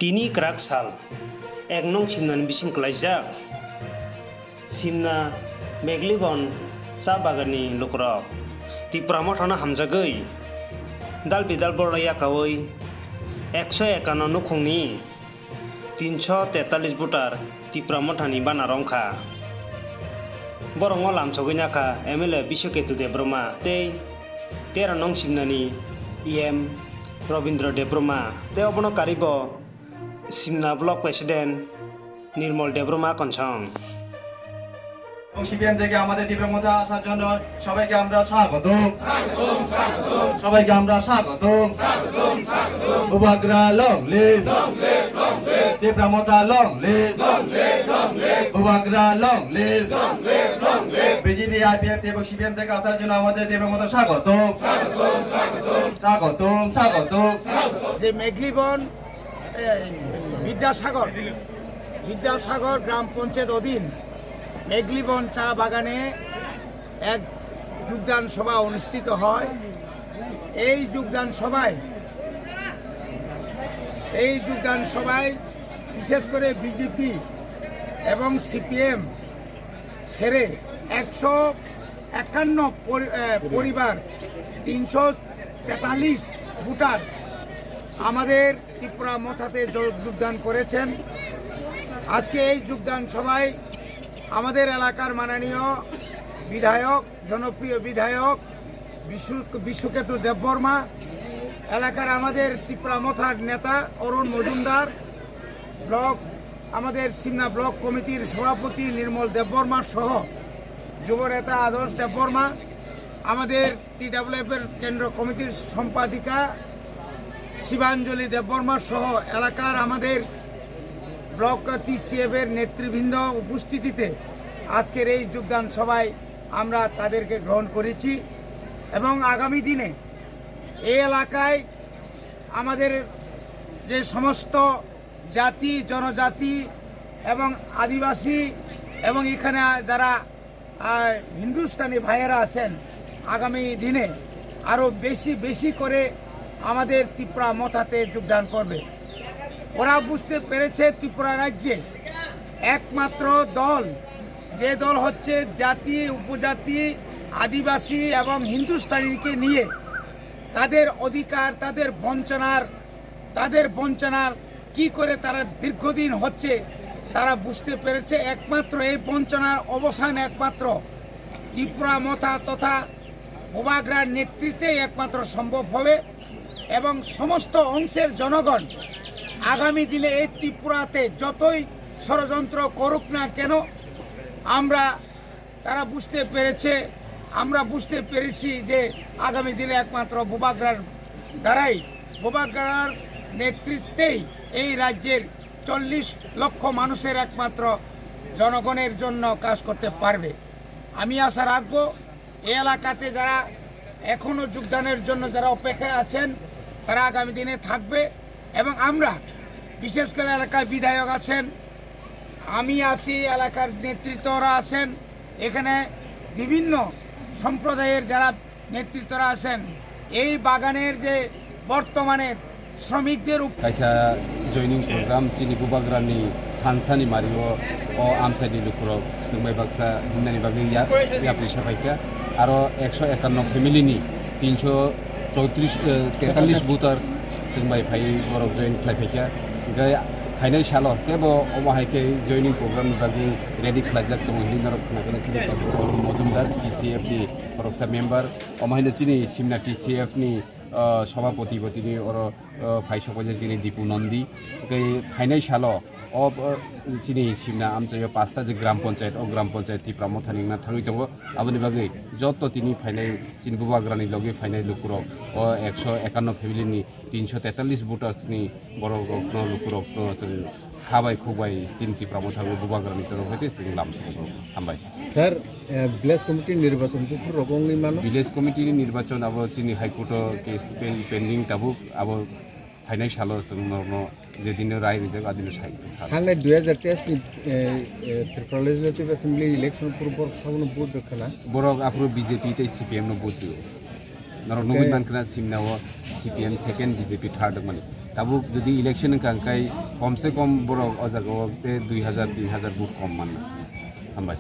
Tini kerak sal, nong simna bising kelaijak. Simna meglibon sabagani lukrok. Ti pramotana hamjagoi. Dal bidal boraya kawoi. 151 nukhungni 343 butar ti pramotani bana rongkha. Borongo lamchogonyaka MLA Bishoketu Debroma tei 13 nong simnani EM Robindra Debroma tei obono karibo Simna Block President Nirmal Debroma Konchong CPM থেকে আমাদের তীব্র মধ্যে আসার জন্য সবাইকে আমরা স্বাগত সবাইকে আমরা স্বাগত উপাগ্রা লং লিভ তীব্র মধ্যে লং লিভ উপাগ্রা লং লিভ বিজেপি আইপিএফ এবং সিপিএম থেকে আসার জন্য আমাদের তীব্র মধ্যে স্বাগত স্বাগত স্বাগত যে মেঘলিবন বিদ্যাসাগর গ্রাম পঞ্চায়েত অধীন মেঘলিবন চা বাগানে এক যোগদান সভা অনুষ্ঠিত হয়। এই যোগদান সভায় বিশেষ করে বিজেপি এবং সিপিএম সেরে 151 পরিবার 343 ভোটার আমাদের ত্রিপুরা মথাতে যোগদান করেছেন। আজকে এই যোগদান সভায় আমাদের এলাকার মাননীয় বিধায়ক, জনপ্রিয় বিধায়ক বিশ্বকেতু দেববর্মা, এলাকার আমাদের ত্রিপুরা মথার নেতা অরুণ মজুমদার, আমাদের সিমনা ব্লক কমিটির সভাপতি নির্মল দেববর্মা সহ যুব নেতা আদর্শ দেববর্মা, আমাদের TWF এর কেন্দ্র কমিটির সম্পাদিকা শিবাঞ্জলি দেববর্মা সহ এলাকার আমাদের ব্লক TCF এর নেতৃবৃন্দ উপস্থিতিতে আজকের এই যোগদান সভায় আমরা তাদেরকে গ্রহণ করেছি এবং আগামী দিনে এই এলাকায় আমাদের যে সমস্ত জাতি জনজাতি এবং আদিবাসী এবং এখানে যারা হিন্দুস্তানি ভাইয়েরা আছেন আগামী দিনে আরও বেশি করে আমাদের ত্রিপুরা মথাতে যোগদান করবে। ওরা বুঝতে পেরেছে ত্রিপুরা রাজ্যে একমাত্র দল, যে দল হচ্ছে জাতি উপজাতি আদিবাসী এবং হিন্দুস্তানিকে নিয়ে তাদের অধিকার তাদের বঞ্চনার কি করে তারা দীর্ঘদিন হচ্ছে তারা বুঝতে পেরেছে। একমাত্র এই বঞ্চনার অবসান একমাত্র ত্রিপুরা মথা তথা বোবাগ্রার নেতৃত্বে একমাত্র সম্ভব হবে এবং সমস্ত অংশের জনগণ আগামী দিনে এই ত্রিপুরাতে যতই ষড়যন্ত্র করুক না কেন তারা আমরা বুঝতে পেরেছি যে আগামী দিনে একমাত্র বোবাগ্রার নেতৃত্বেই এই রাজ্যের 40 লক্ষ মানুষের একমাত্র জনগণের জন্য কাজ করতে পারবে। আমি আশা রাখবো এই এলাকাতে যারা এখনো যোগদানের জন্য যারা অপেক্ষায় আছেন তারা আগামী দিনে থাকবে এবং আমরা বিশেষ করে এলাকার বিধায়ক আছেন, আমি আছি, এলাকার নেতৃত্বরা আছেন, এখানে বিভিন্ন সম্প্রদায়ের যারা নেতৃত্বরা আছেন, এই বাগানের যে বর্তমানে শ্রমিকদের kaisa joining program chini bubagrani hansani mario o amsadi lukurok sungbai baksa hinnani bagi ya prisha paika aro 151 family ni 343 voters sungbai phai borok join khlai paika gai phainai salo tebo omahaike joining program bagi ready khlajak tong hinarok khna chini mojumdar TCF ni boroksa member omahine chini simna TCF ni সভাপতি তিনি ওর ভাই সকলে যিনি Dipu Nandi final সালো ও চিনি সিমনা আমচাই 5টা যে গ্রাম পঞ্চায়েত ও গ্রাম পঞ্চায়েত ত্রিপুরা মথানি না থাকি দङ আবনি বাগै যত তিনি ফাইনাল চিনি বুবাগ্রানি লগে ফাইনাল লুকুরক ও 151 ফ্যামিলিনি 343 ভোটার্সনি বড় লুকুরক খাবাই খুবাই চিনি ত্রিপুরা মথানি বুবাগ্রানি তরফ হইতে সিং লামসক হামবাই স্যার ভিলেজ কমিটির নির্বাচন রকমই মানো ভিলেজ কমিটির নির্বাচন আবো চিনি হাইকোর্ট কেস পেন্ডিং তাবুক আবো ফাইনাল সালো जोंनो যেদিন রায় রিজার্ভ আদিন সাই थांनाय 2023 नि त्रिपुरा लेजिस्लेटिव एसेम्बली इलेक्शन पूर्व सावनो बुथ दखना बरक आप्रो बीजेपी ते सीपीएम नो बुथ नरो नुगुन मानखना सिमनाव सीपीएम सेकेंड बीजेपी थर्ड माने tabuk jadi election kangkai komse kom borok o jaga 2000 3000 buat kom mana hambai